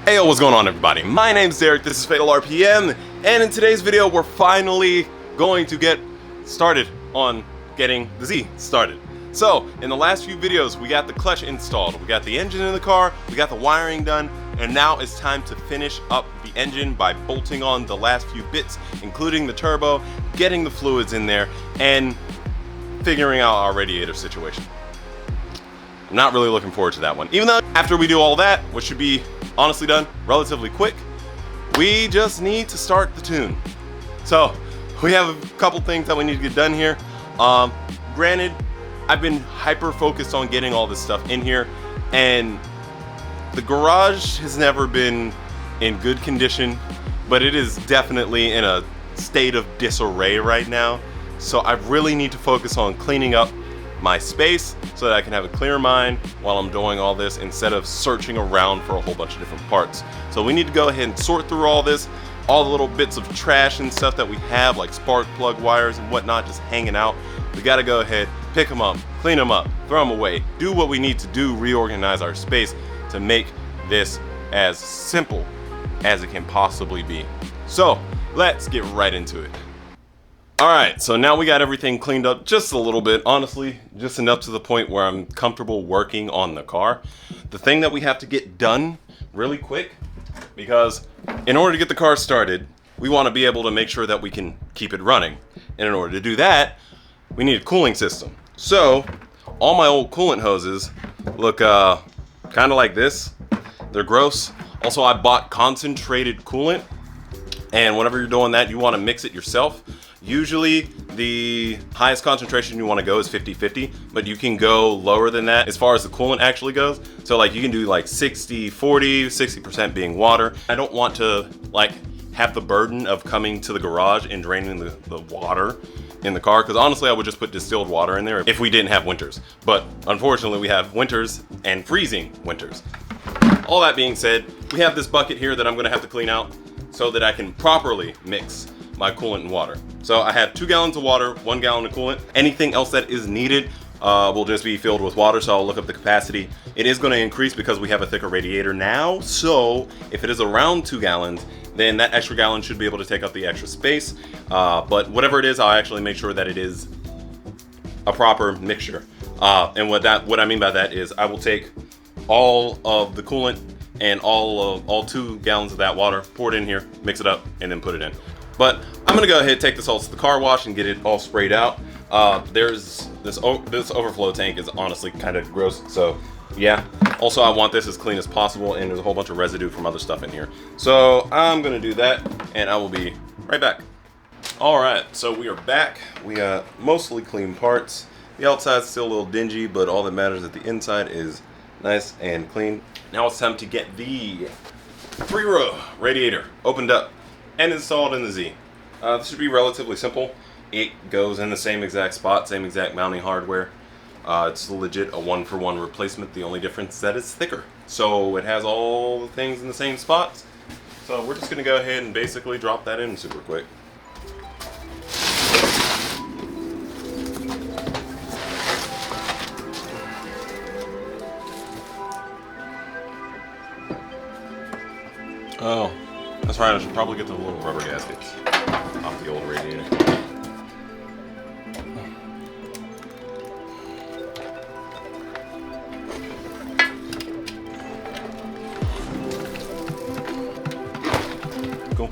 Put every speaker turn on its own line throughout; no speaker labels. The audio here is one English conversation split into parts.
Hey yo, what's going on everybody? My name's Derek, this is Fatal RPM, and in today's video we're finally going to get started on getting the Z started. So, in the last few videos we got the clutch installed, we got the engine in the car, we got the wiring done, and now it's time to finish up the engine by bolting on the last few bits, including the turbo, getting the fluids in there, and figuring out our radiator situation. I'm not really looking forward to that one. Even though after we do all that, which should be honestly done relatively quick, we just need to start the tune. So we have a couple things that we need to get done here. Granted, I've been hyper focused on getting all this stuff in here, and the garage has never been in good condition, but it is definitely in a state of disarray right now. So I really need to focus on cleaning up my space so that I can have a clear mind while I'm doing all this instead of searching around for a whole bunch of different parts. So we need to go ahead and sort through all this, all the little bits of trash and stuff that we have, like spark plug wires and whatnot just hanging out. We gotta go ahead, pick them up, clean them up, throw them away, do what we need to do, reorganize our space to make this as simple as it can possibly be. So let's get right into it. Alright, so now we got everything cleaned up just a little bit, honestly, just enough to the point where I'm comfortable working on the car. The thing that we have to get done really quick, because in order to get the car started, we want to be able to make sure that we can keep it running. And in order to do that, we need a cooling system. So, all my old coolant hoses look kind of like this. They're gross. Also, I bought concentrated coolant, and whenever you're doing that, you want to mix it yourself. Usually the highest concentration you want to go is 50-50, but you can go lower than that as far as the coolant actually goes. So like you can do like 60-40, 60% being water. I don't want to like have the burden of coming to the garage and draining the water in the car, because honestly I would just put distilled water in there if we didn't have winters. But unfortunately we have winters and freezing winters. All that being said, we have this bucket here that I'm going to have to clean out so that I can properly mix my coolant and water. So I have 2 gallons of water, 1 gallon of coolant. Anything else that is needed will just be filled with water, so I'll look up the capacity. It is going to increase because we have a thicker radiator now, so if it is around 2 gallons, then that extra gallon should be able to take up the extra space. But whatever it is, I'll actually make sure that it is a proper mixture. And what I mean by that is I will take all of the coolant and all 2 gallons of that water, pour it in here, mix it up, and then put it in. But I'm gonna go ahead and take this all to the car wash and get it all sprayed out. There's this overflow tank is honestly kind of gross, so yeah. Also, I want this as clean as possible, and there's a whole bunch of residue from other stuff in here. So I'm gonna do that, and I will be right back. All right, so we are back. We got mostly clean parts. The outside's still a little dingy, but all that matters is that the inside is nice and clean. Now it's time to get the 3-row radiator opened up and installed in the Z. This should be relatively simple. It goes in the same exact spot, same exact mounting hardware. It's legit a 1-for-1 replacement. The only difference is that it's thicker. So it has all the things in the same spots. So we're just gonna go ahead and basically drop that in super quick. Oh. That's right, I should probably get the little rubber gaskets off the old radiator. Cool.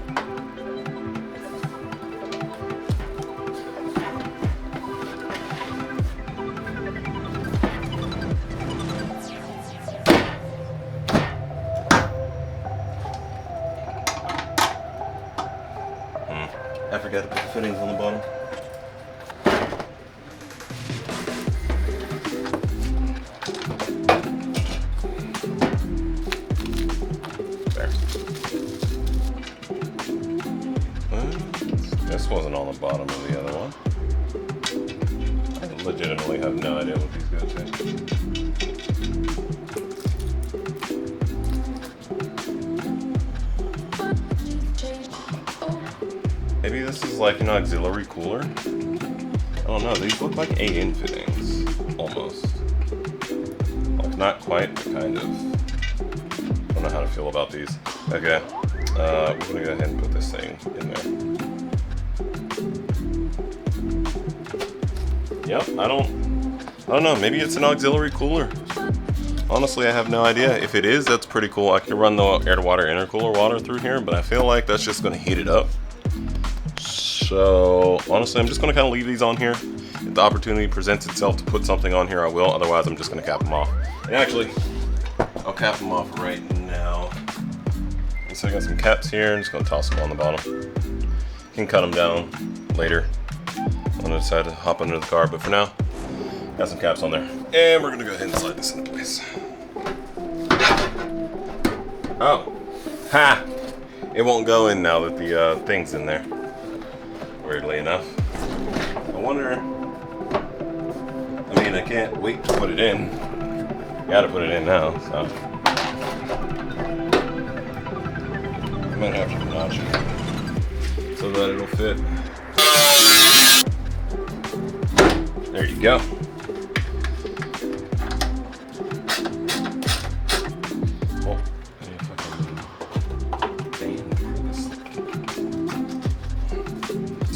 I forgot to put the fittings on the bottom. There. This wasn't on the bottom of the other one. I legitimately have no idea what these guys say. Maybe this is like an auxiliary cooler? I don't know, these look like A-in fittings, almost. Like not quite, but kind of. I don't know how to feel about these. Okay, we're gonna go ahead and put this thing in there. Yep, I don't know, maybe it's an auxiliary cooler. Honestly, I have no idea. If it is, that's pretty cool. I can run the air-to-water intercooler water through here, but I feel like that's just gonna heat it up. So honestly, I'm just gonna kind of leave these on here. If the opportunity presents itself to put something on here, I will. Otherwise, I'm just gonna cap them off. And actually, I'll cap them off right now. So I got some caps here. I'm just gonna toss them on the bottom. You can cut them down later when I decide to hop under the car, but for now, got some caps on there. And we're gonna go ahead and slide this into place. Oh, ha! It won't go in now that the thing's in there. Weirdly enough. I wonder, I mean, I can't wait to put it in. Gotta put it in now, so. I might have to notch it so that it'll fit. There you go. Oh, I need a fucking fan for this.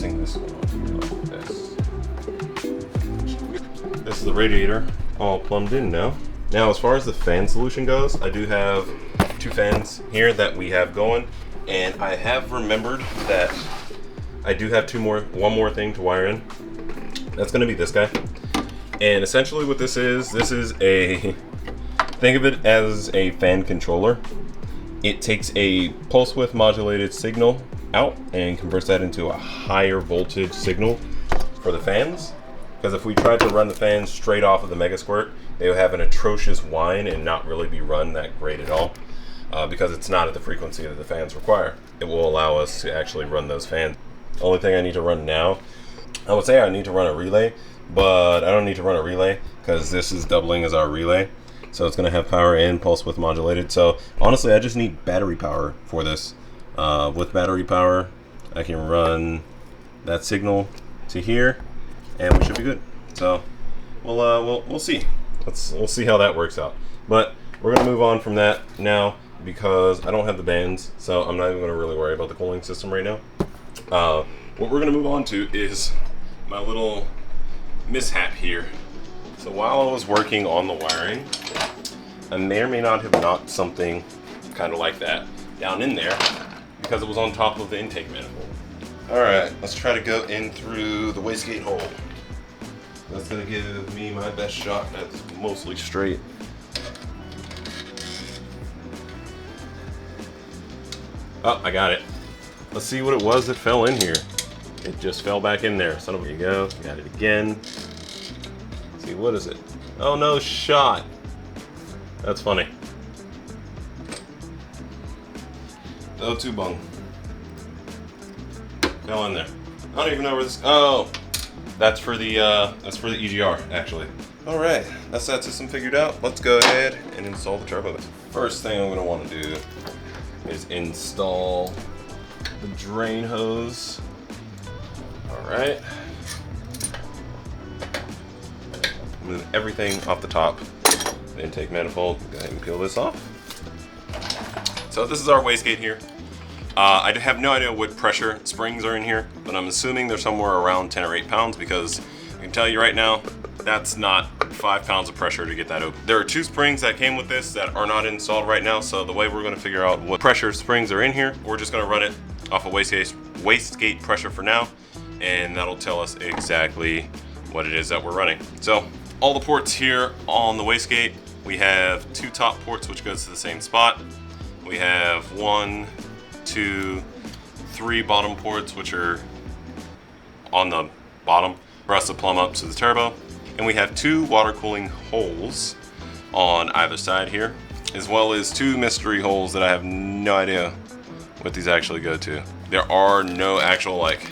Sing this one on here like this. This is the radiator all plumbed in now. Now, as far as the fan solution goes, I do have 2 fans here that we have going, and I have remembered that I do have one more thing to wire in. That's going to be this guy. And essentially what this is a, think of it as a fan controller. It takes a pulse width modulated signal out and converts that into a higher voltage signal for the fans. Because if we tried to run the fans straight off of the Mega Squirt, they would have an atrocious whine and not really be run that great at all. Because it's not at the frequency that the fans require. It will allow us to actually run those fans. The only thing I need to run now, I would say I need to run a relay, but I don't need to run a relay because this is doubling as our relay. So it's going to have power and pulse width modulated. So honestly, I just need battery power for this. With battery power, I can run that signal to here, and we should be good. So we'll see. We'll see how that works out. But we're going to move on from that now because I don't have the bands, so I'm not even going to really worry about the cooling system right now. What we're going to move on to is my little mishap here. So while I was working on the wiring, I may or may not have knocked something kind of like that down in there because it was on top of the intake manifold. Alright, let's try to go in through the wastegate hole. That's going to give me my best shot. That's mostly straight. Oh, I got it. Let's see what it was that fell in here. It just fell back in there. Son of a, you go. Got it again. Let's see, what is it? Oh no, shot. That's funny. The O2 bung. Fell in there. I don't even know where this. Oh, that's for the EGR actually. All right, that's that system figured out. Let's go ahead and install the turbo. First thing I'm going to want to do is install the drain hose. All right. Move everything off the top. The intake manifold. Go ahead and peel this off. So this is our wastegate here. I have no idea what pressure springs are in here, but I'm assuming they're somewhere around 10 or 8 pounds because I can tell you right now, that's not 5 pounds of pressure to get that open. There are 2 springs that came with this that are not installed right now, so the way we're going to figure out what pressure springs are in here, we're just going to run it off of wastegate pressure for now, and that'll tell us exactly what it is that we're running. So all the ports here on the wastegate, we have 2 top ports which goes to the same spot. We have 1, 2, 3 bottom ports which are on the bottom for us to plumb up to the turbo. And we have 2 water cooling holes on either side here, as well as 2 mystery holes that I have no idea what these actually go to. There are no actual like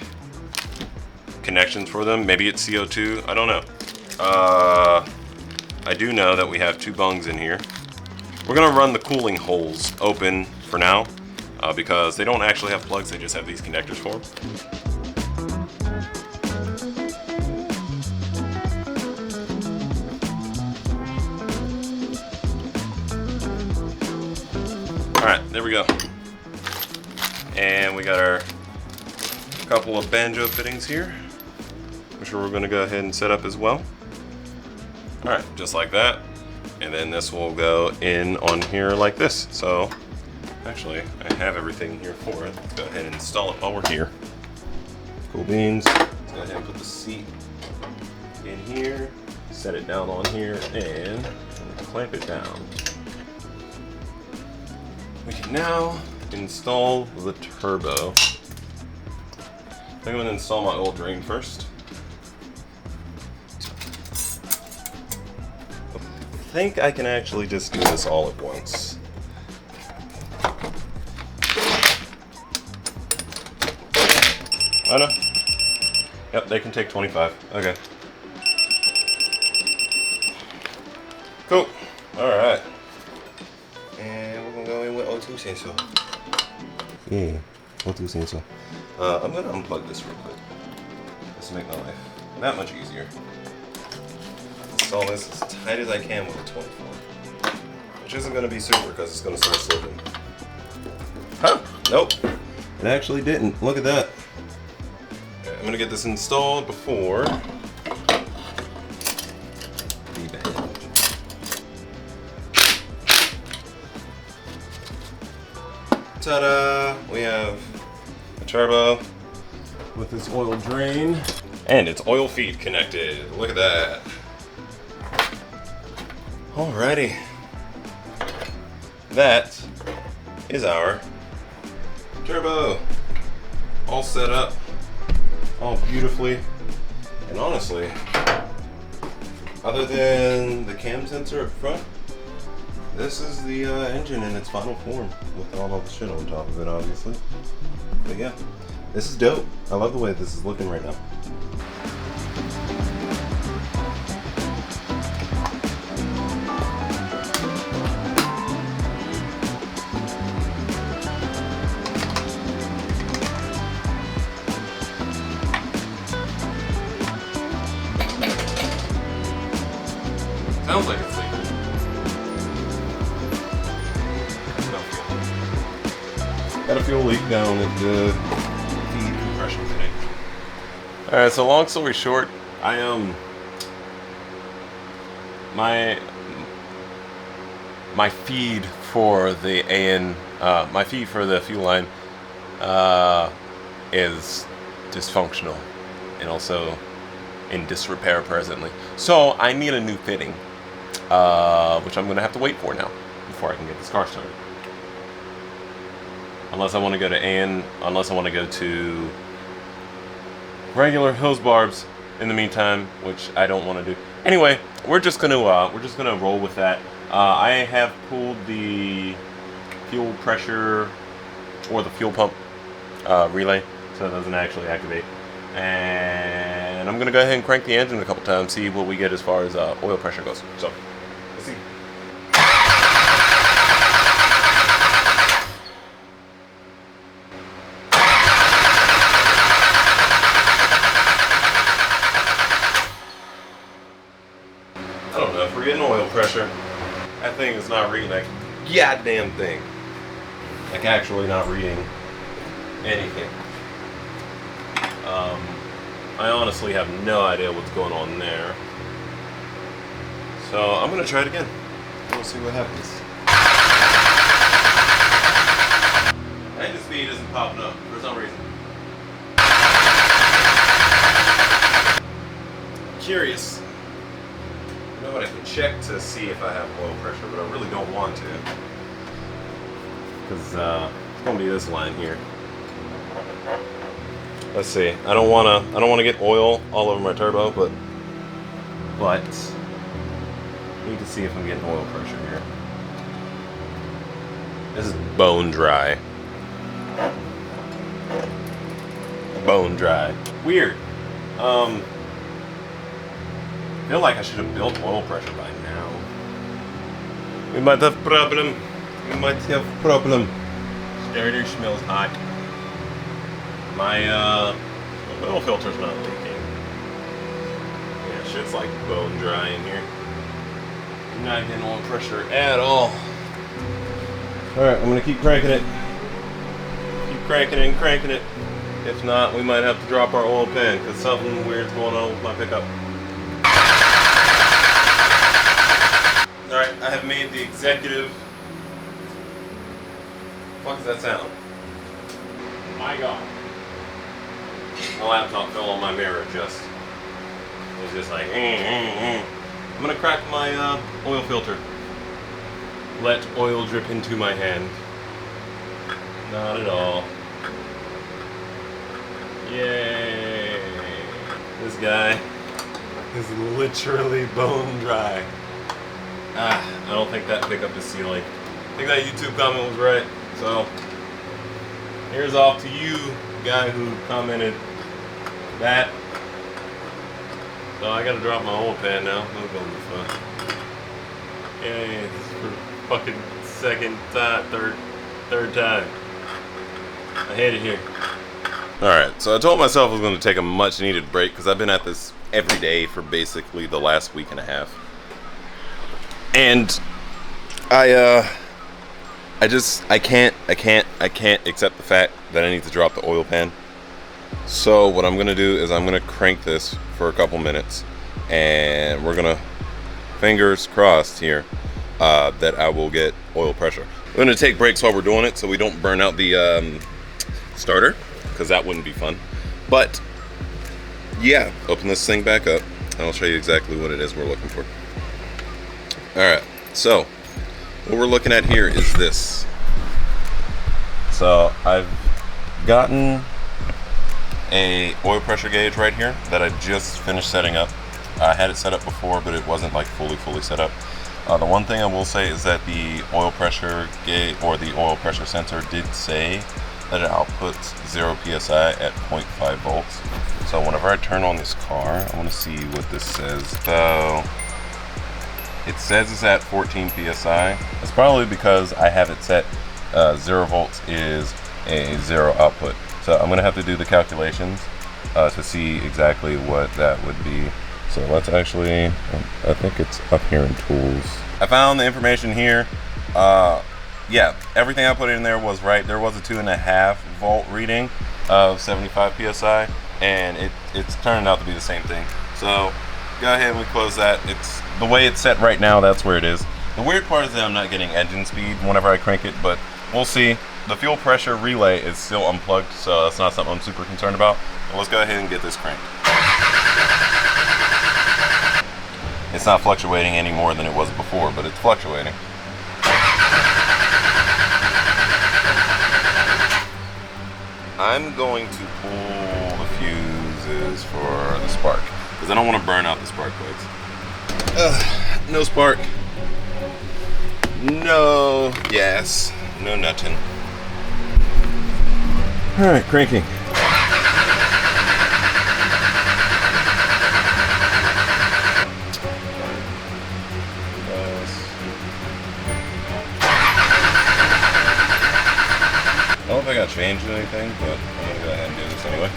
connections for them. Maybe it's CO2, I don't know. I do know that we have 2 bungs in here. We're gonna run the cooling holes open for now because they don't actually have plugs, they just have these connectors for them. there we go. And we got our couple of banjo fittings here, which we're going to go ahead and set up as well. All right, just like that. And then this will go in on here like this. So actually, I have everything here for it. Let's go ahead and install it while we're here. Cool beans. Let's go ahead and put the seat in here, set it down on here, and clamp it down. We can now install the turbo. I think I'm going to install my oil drain first. I think I can actually just do this all at once. Oh no. Yep, they can take 25. Okay. Cool. Alright. And we're gonna go in with O2 sensor. Yeah, O2 sensor. I'm gonna unplug this real quick. Just to make my life that much easier. Install this as tight as I can with a 24. Which isn't gonna be super because it's gonna start slipping. Huh? Nope. It actually didn't. Look at that. Okay, I'm gonna get this installed before the band. Ta-da! We have a turbo with its oil drain and its oil feed connected. Look at that. Alrighty. That is our turbo. All set up. All beautifully. And honestly, other than the cam sensor up front, this is the engine in its final form with all of the shit on top of it, obviously. But yeah, this is dope. I love the way this is looking right now. Sounds like it's leaking. Got a fuel leak down at the feed compression fitting. Alright, so long story short, I my feed for the my feed for the fuel line is dysfunctional and also in disrepair presently. So I need a new fitting, which I'm gonna have to wait for now before I can get this car started. Unless I want to go to regular hose barbs in the meantime, which I don't want to do. Anyway, we're just gonna roll with that. I have pulled the fuel pressure or the fuel pump relay, so it doesn't actually activate. And I'm gonna go ahead and crank the engine a couple times, see what we get as far as oil pressure goes. So let's see. I don't know if we're getting oil pressure. That thing is not reading that goddamn thing. Like actually not reading anything. I honestly have no idea what's going on there. So I'm gonna try it again. We'll see what happens. Engine speed isn't popping up for some reason. Curious. You know what, I can check to see if I have oil pressure, but I really don't want to. Because it's gonna be this line here. Let's see. I don't wanna get oil all over my turbo, but I need to see if I'm getting oil pressure here. This is bone dry. Bone dry. Weird. I feel like I should have built oil pressure by now. We might have problem. Starter smells hot. My oil filter's not leaking. Yeah, shit's like bone dry in here. I'm not getting oil pressure at all. Alright, I'm gonna keep cranking it. Keep cranking it and cranking it. If not, we might have to drop our oil pan because something weird's going on with my pickup. Alright, I have made the executive. What the fuck does that sound? My God. My laptop fell on my mirror just. It was just like, I'm gonna crack my oil filter. Let oil drip into my hand. Not at all. Yay! This guy is literally bone dry. I don't think that pickup is sealing. I think that YouTube comment was right. So, here's off to you, guy who commented that. So I gotta drop my oil pan now. That'll go be fun. Yay, this is for fucking second time, third time. I hate it here. Alright, so I told myself I was going to take a much needed break because I've been at this every day for basically the last week and a half. And I can't accept the fact that I need to drop the oil pan. So what I'm going to do is I'm going to crank this for a couple minutes and we're going to, fingers crossed here, that I will get oil pressure. We're going to take breaks while we're doing it so we don't burn out the starter, because that wouldn't be fun. But yeah, open this thing back up and I'll show you exactly what it is we're looking for. Alright, so what we're looking at here is this. So I've gotten a oil pressure gauge right here that I just finished setting up. I had it set up before, but it wasn't like fully set up. The one thing I will say is that the oil pressure gauge, or the oil pressure sensor, did say that it outputs 0 psi at 0.5 volts. So whenever I turn on this car, I want to see what this says. So it says it's at 14 psi. It's probably because I have it set 0 volts is a 0 output. So I'm going to have to do the calculations to see exactly what that would be. So let's actually, I think it's up here in tools. I found the information here. Yeah, everything I put in there was right. There was a 2.5 volt reading of 75 psi, and it's turning out to be the same thing. So go ahead and we close that. It's the way it's set right now. That's where it is. The weird part is that I'm not getting engine speed whenever I crank it, but we'll see. The fuel pressure relay is still unplugged, so that's not something I'm super concerned about. But let's go ahead and get this cranked. It's not fluctuating any more than it was before, but it's fluctuating. I'm going to pull the fuses for the spark because I don't want to burn out the spark plugs. No spark, no gas, no nothing. All right, cranking. I don't think I changed anything, but I'm going to go ahead and do this anyway.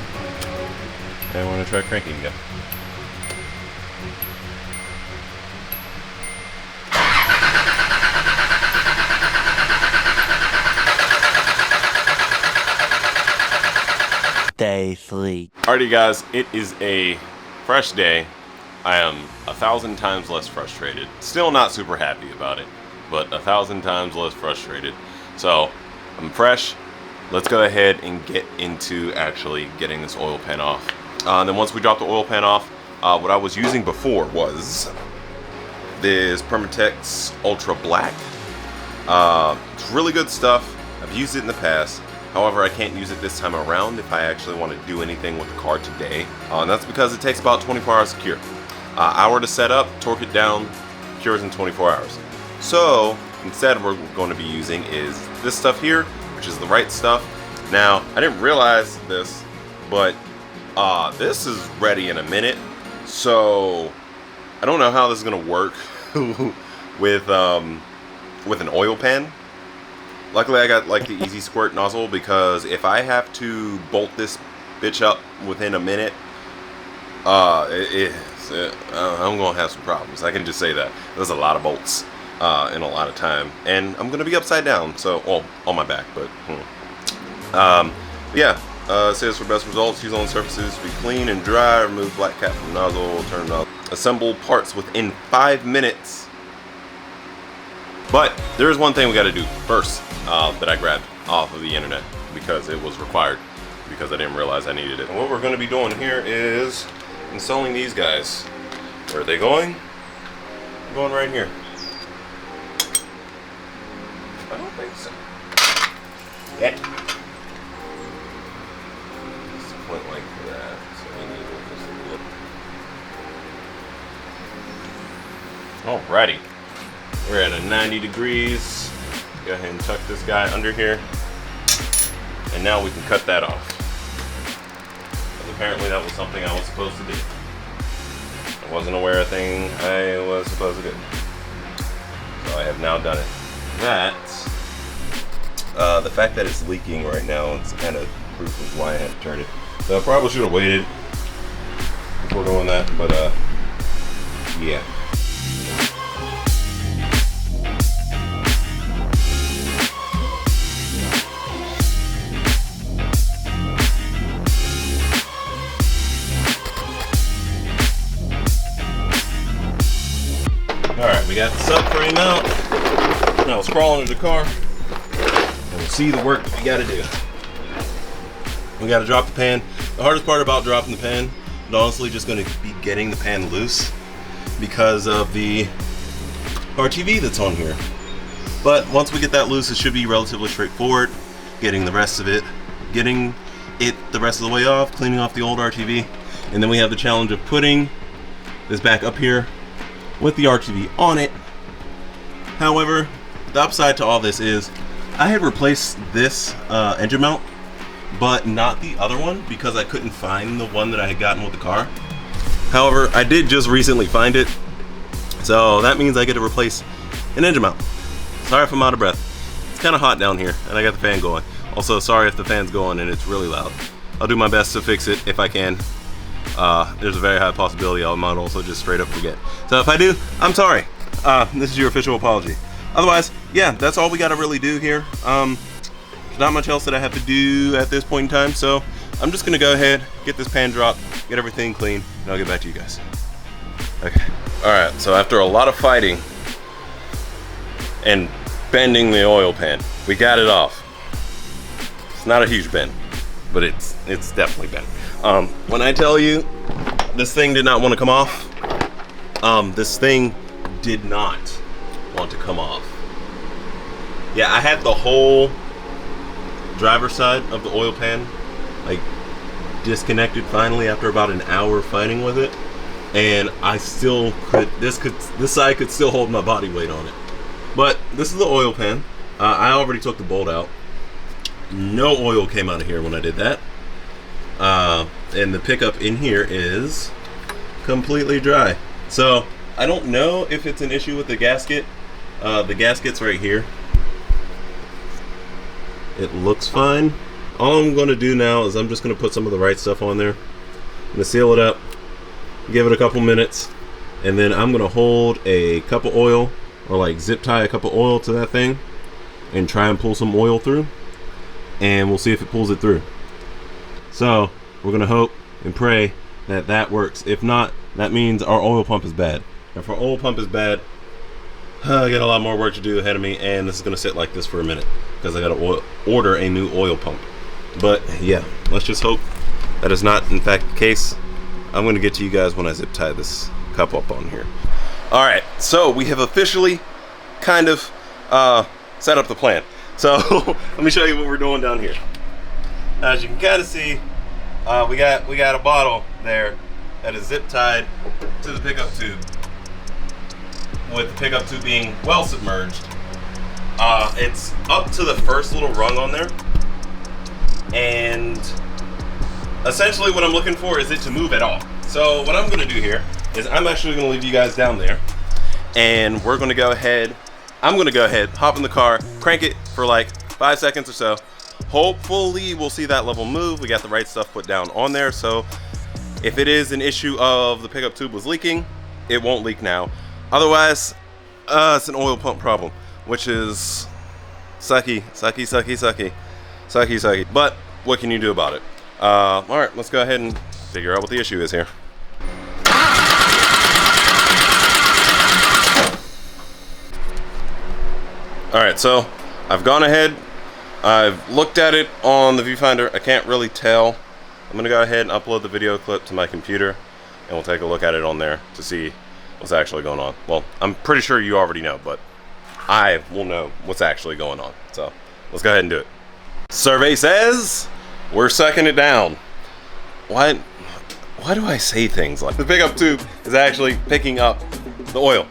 And we're going to try cranking again.
Day 3.
Alrighty guys, it is a fresh day. I am 1,000 times less frustrated. Still not super happy about it, but 1,000 times less frustrated. So, I'm fresh. Let's go ahead and get into actually getting this oil pan off. Then once we drop the oil pan off, what I was using before was this Permatex Ultra Black. It's really good stuff. I've used it in the past. However, I can't use it this time around if I actually want to do anything with the car today. And that's because it takes about 24 hours to cure. Hour to set up, torque it down, cures in 24 hours. So instead, what we're going to be using is this stuff here, which is the right stuff. Now, I didn't realize this, but this is ready in a minute. So I don't know how this is going to work with an oil pan. Luckily, I got like the easy squirt nozzle because if I have to bolt this bitch up within a minute, I'm gonna have some problems. I can just say that. There's a lot of bolts. in a lot of time, and I'm gonna be upside down, so, well, on my back, but yeah. It says for best results, use on surfaces to be clean and dry, remove black cap from nozzle, turn it off, assemble parts within 5 minutes. But there is one thing we got to do first that I grabbed off of the internet because it was required, because I didn't realize I needed it. And what we're going to be doing here is installing these guys. Where are they going? They're going right here. I don't think so. Yeah. It's a point like that. So we need to just look. Alrighty. We're at a 90 degrees. Go ahead and tuck this guy under here. And now we can cut that off. Because apparently that was something I was supposed to do. I wasn't aware of a thing I was supposed to do. So I have now done it. That, the fact that it's leaking right now, it's kind of proof of why I had to turn it. So I probably should have waited before doing that, but yeah. Alright, we got the subframe out. Now let's crawl into the car and we'll see the work that we gotta do. We gotta drop the pan. The hardest part about dropping the pan is honestly just gonna be getting the pan loose because of the RTV that's on here. But once we get that loose, it should be relatively straightforward. Getting the rest of it, the rest of the way off, cleaning off the old RTV. And then we have the challenge of putting this back up here with the RTV on it. However, the upside to all this is I had replaced this engine mount, but not the other one because I couldn't find the one that I had gotten with the car. However, I did just recently find it, so that means I get to replace an engine mount. Sorry if I'm out of breath. It's kind of hot down here and I got the fan going. Also, sorry if the fan's going and it's really loud. I'll do my best to fix it if I can. There's a very high possibility I might also just straight up forget. So if I do, I'm sorry. This is your official apology. Otherwise, yeah, that's all we gotta really do here. There's not much else that I have to do at this point in time, so I'm just gonna go ahead, get this pan dropped, get everything clean, and I'll get back to you guys. Okay. Alright, so after a lot of fighting and bending the oil pan, we got it off. It's not a huge bend, but it's definitely bent. When I tell you this thing did not want to come off, this thing did not want to come off. Yeah, I had the whole driver's side of the oil pan like disconnected finally after about an hour fighting with it, and I still could, this side could still hold my body weight on it. But this is the oil pan. I already took the bolt out. No oil came out of here when I did that. And the pickup in here is completely dry. So I don't know if it's an issue with the gasket. The gasket's right here. It looks fine. All I'm going to do now is I'm just going to put some of the right stuff on there. I'm going to seal it up, give it a couple minutes, and then I'm going to hold a cup of oil, or like zip tie a cup of oil to that thing and try and pull some oil through, and we'll see if it pulls it through. So we're gonna hope and pray that that works. If not, that means our oil pump is bad. If our oil pump is bad, I got a lot more work to do ahead of me, and this is gonna sit like this for a minute because I gotta order a new oil pump. But yeah, let's just hope that is not in fact the case. I'm gonna get to you guys when I zip tie this cup up on here. All right, so we have officially kind of set up the plan. So let me show you what we're doing down here. As you can kind of see, we got a bottle there that is zip tied to the pickup tube, with the pickup tube being well submerged. It's up to the first little rung on there, and essentially what I'm looking for is it to move at all. So what I'm going to do here is I'm actually going to leave you guys down there, and we're going to go ahead, I'm going to go ahead, hop in the car, crank it for like 5 seconds or so. Hopefully we'll see that level move. We got the right stuff put down on there, so if it is an issue of the pickup tube was leaking, it won't leak now. Otherwise, It's an oil pump problem, which is sucky. But what can you do about it? All right, let's go ahead and figure out what the issue is here. All right, so I've gone ahead. I've looked at it on the viewfinder. I can't really tell. I'm gonna go ahead and upload the video clip to my computer, and we'll take a look at it on there to see what's actually going on. Well, I'm pretty sure you already know, but I will know what's actually going on. So let's go ahead and do it. Survey says we're sucking it down. Why do I say things like the pickup tube is actually picking up the oil?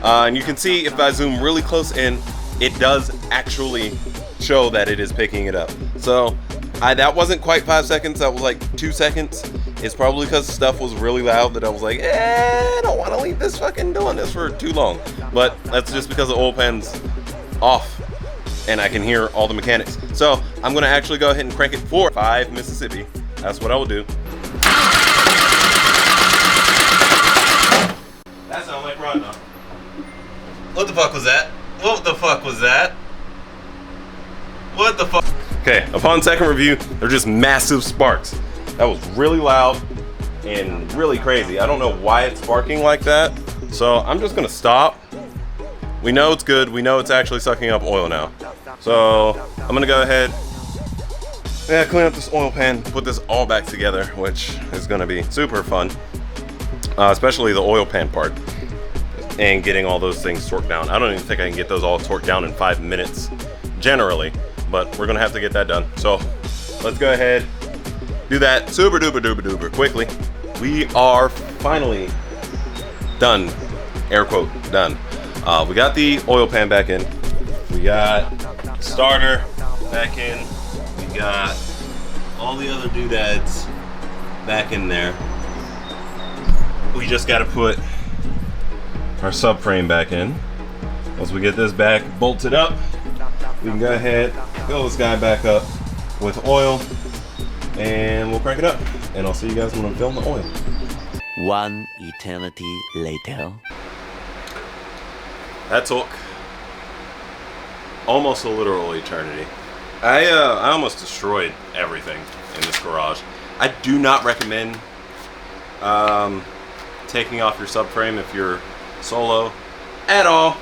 And you can see if I zoom really close in, it does actually show that it is picking it up. So that wasn't quite 5 seconds, that was like 2 seconds. It's probably because stuff was really loud that I was like, I don't want to leave this fucking doing this for too long. But that's just because the oil pan's off and I can hear all the mechanics. So I'm gonna actually go ahead and crank it for 5 Mississippi. That's what I will do. That sounds like Ron now. What the fuck was that? What the fuck was that? What the fuck? Okay, upon second review, they're just massive sparks. That was really loud and really crazy. I don't know why it's sparking like that. So I'm just gonna stop. We know it's good. We know it's actually sucking up oil now. So I'm gonna go ahead, clean up this oil pan, put this all back together, which is gonna be super fun. Especially the oil pan part and getting all those things torqued down. I don't even think I can get those all torqued down in 5 minutes generally, but we're gonna have to get that done. So let's go ahead, do that super duper quickly. We are finally done, air quote, done. We got the oil pan back in. We got starter back in. We got all the other doodads back in there. We just gotta put our subframe back in. Once we get this back bolted up, we can go ahead, fill this guy back up with oil, and we'll crank it up. And I'll see you guys when I'm filling the oil.
One eternity later.
That took almost a literal eternity. I almost destroyed everything in this garage. I do not recommend taking off your subframe if you're solo at all.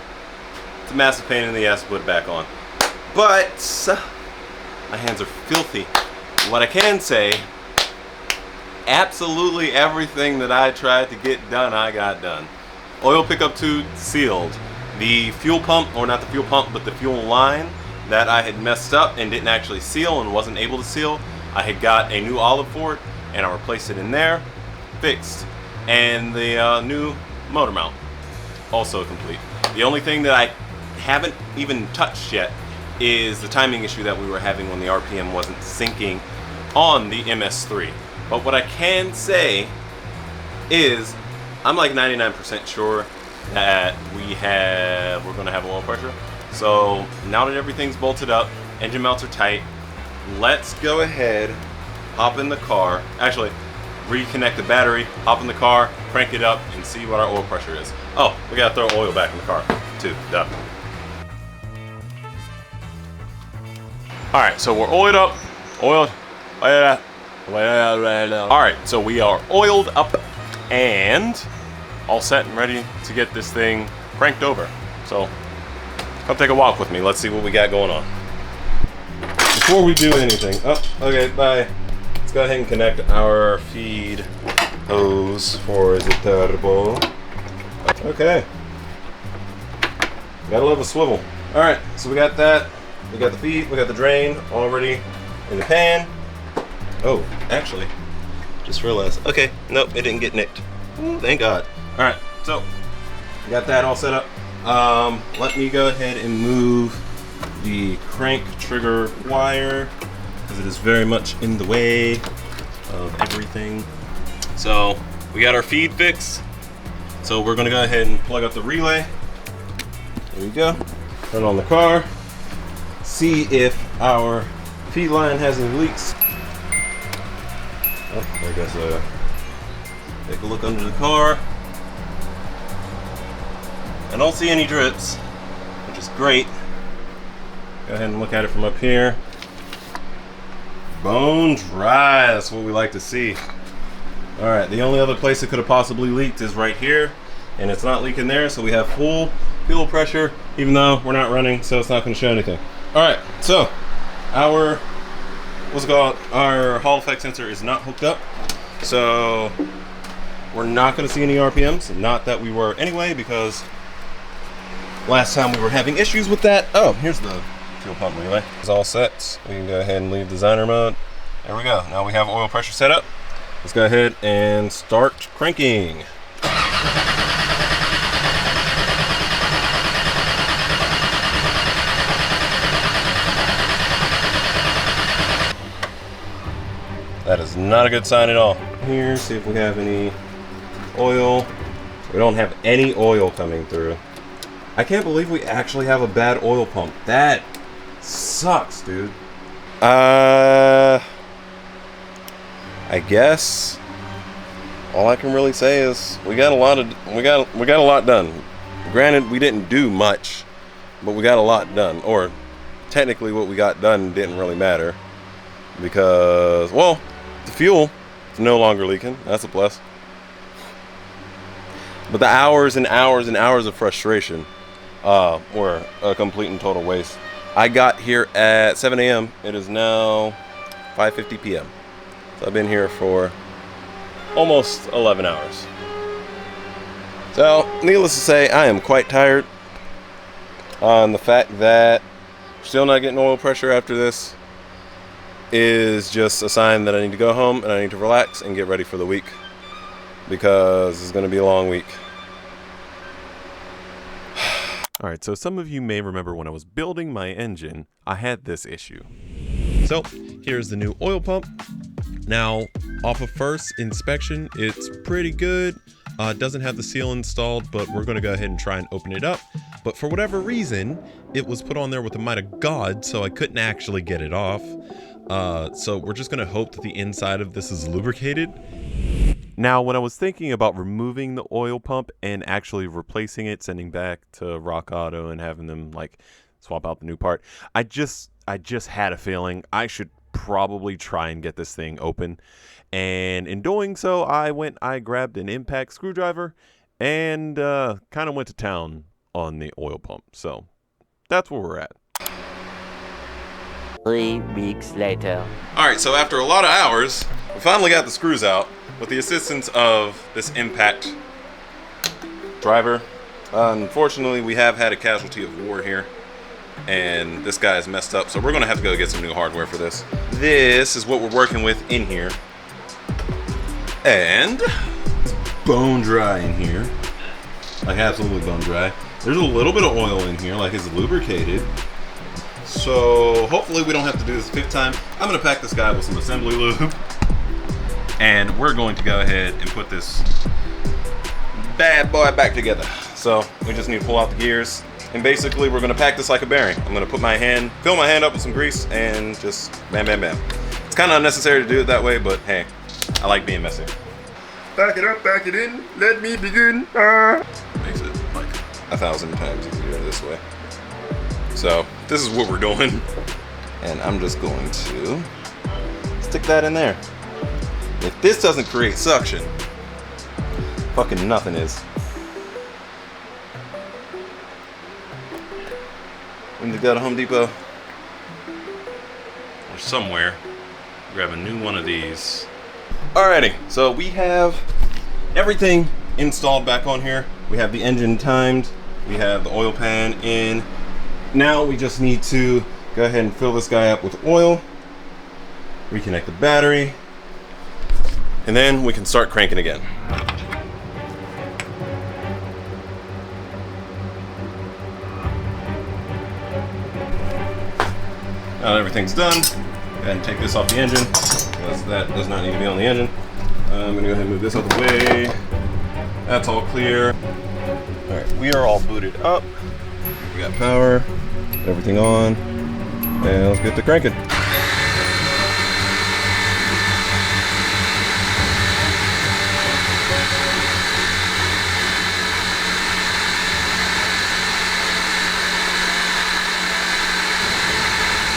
It's a massive pain in the ass to put it back on. But my hands are filthy. What I can say, absolutely everything that I tried to get done, I got done. Oil pickup tube sealed. The fuel pump, or not the fuel pump, but the fuel line that I had messed up and didn't actually seal and wasn't able to seal, I had got a new olive for it and I replaced it in there, fixed. And the new motor mount, also complete. The only thing that I haven't even touched yet is the timing issue that we were having when the RPM wasn't syncing on the MS3. But what I can say is I'm like 99% sure that we're gonna have oil pressure. So now that everything's bolted up, engine mounts are tight, let's go ahead, hop in the car, actually reconnect the battery, hop in the car, crank it up, and see what our oil pressure is. Oh, we gotta throw oil back in the car too, duh. Alright, so we're oiled up, alright, so we are oiled up and all set and ready to get this thing cranked over. So come take a walk with me, let's see what we got going on. Before we do anything, oh, okay, bye. Let's go ahead and connect our feed hose for the turbo. Okay. Gotta love a swivel. Alright, so we got that. We got the feed, we got the drain already in the pan. Oh, actually, just realized. Okay, nope, it didn't get nicked. Ooh, thank God. Alright, so we got that all set up. Let me go ahead and move the crank trigger wire because it is very much in the way of everything. So we got our feed fixed. So we're gonna go ahead and plug up the relay. There we go. Turn on the car. See if our feed line has any leaks. Oh, I guess take a look under the car. I don't see any drips, which is great. Go ahead and look at it from up here. Bone dry, that's what we like to see. All right, the only other place it could have possibly leaked is right here, and it's not leaking there, so we have full fuel pressure, even though we're not running, so it's not gonna show anything. All right, so our, our Hall effect sensor is not hooked up, so we're not gonna see any RPMs, not that we were anyway, because last time we were having issues with that. Oh, here's the fuel pump relay. It's all set. We can go ahead and leave designer mode. There we go. Now we have oil pressure set up. Let's go ahead and start cranking. That is not a good sign at all. Here, see if we have any oil. We don't have any oil coming through. I can't believe we actually have a bad oil pump. That sucks, dude. I guess all I can really say is we got a lot done. Granted, we didn't do much, but we got a lot done. Or technically, what we got done didn't really matter because, well, the fuel is no longer leaking. That's a plus. But the hours and hours and hours of frustration were a complete and total waste. I got here at 7 a.m. It is now 5:50 p.m. So I've been here for almost 11 hours. So, needless to say, I am quite tired. The fact that still not getting oil pressure after this is just a sign that I need to go home and I need to relax and get ready for the week, because it's going to be a long week. All right, so some of you may remember when I was building my engine, I had this issue. So here's the new oil pump. Now, off of first inspection, it's pretty good. It doesn't have the seal installed, but we're gonna go ahead and try and open it up. But for whatever reason, it was put on there with the might of God, so I couldn't actually get it off. So we're just gonna hope that the inside of this is lubricated. Now, when I was thinking about removing the oil pump and actually replacing it, sending back to Rock Auto and having them like swap out the new part, I just had a feeling I should probably try and get this thing open. And in doing so, I grabbed an impact screwdriver and kind of went to town on the oil pump. So that's where we're at.
3 weeks later.
All right, so after a lot of hours, we finally got the screws out with the assistance of this impact driver. Unfortunately, we have had a casualty of war here, and this guy is messed up, so we're gonna have to go get some new hardware for this. This is what we're working with in here, and it's bone dry in here, like absolutely bone dry. There's a little bit of oil in here, like it's lubricated. So hopefully we don't have to do this a fifth time. I'm gonna pack this guy with some assembly lube, and we're going to go ahead and put this bad boy back together. So we just need to pull out the gears, and basically we're gonna pack this like a bearing. I'm gonna fill my hand up with some grease, and just bam, bam, bam. It's kind of unnecessary to do it that way, but hey, I like being messy. Back it up, back it in, let me begin. Makes it like 1,000 times easier this way. So this is what we're doing, and I'm just going to stick that in there. If this doesn't create suction, fucking nothing is. We need to go to Home Depot or somewhere, grab a new one of these. Alrighty, so we have everything installed back on here. We have the engine timed, we have the oil pan in. Now we just need to go ahead and fill this guy up with oil, reconnect the battery, and then we can start cranking again. Now that everything's done, go ahead and take this off the engine, because that does not need to be on the engine. I'm gonna go ahead and move this out of the way. That's all clear. All right, we are all booted up. We got power, everything on, and let's get to cranking.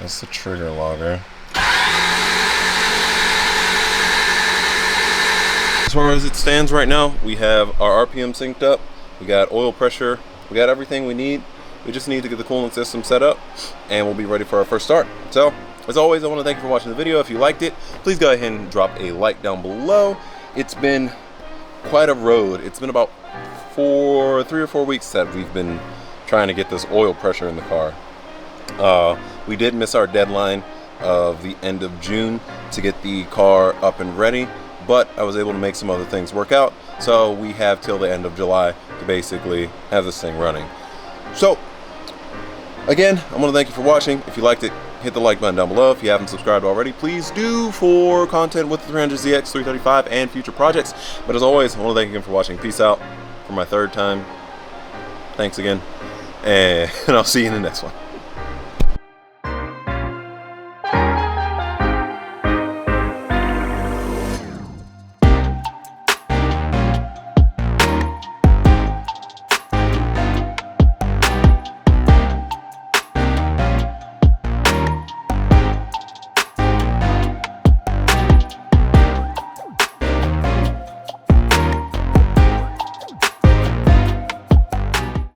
That's the trigger logger. As far as it stands right now, we have our RPM synced up, we got oil pressure, we got everything we need. We just need to get the cooling system set up and we'll be ready for our first start. So, as always, I want to thank you for watching the video. If you liked it, please go ahead and drop a like down below. It's been quite a road. It's been about 3 or 4 weeks that we've been trying to get this oil pressure in the car. We did miss our deadline of the end of June to get the car up and ready, but I was able to make some other things work out, so we have till the end of July to basically have this thing running. So, again, I want to thank you for watching. If you liked it, hit the like button down below. If you haven't subscribed already, please do for content with the 300ZX, 335, and future projects. But as always, I want to thank you again for watching. Peace out for my 3rd time. Thanks again, and I'll see you in the next one.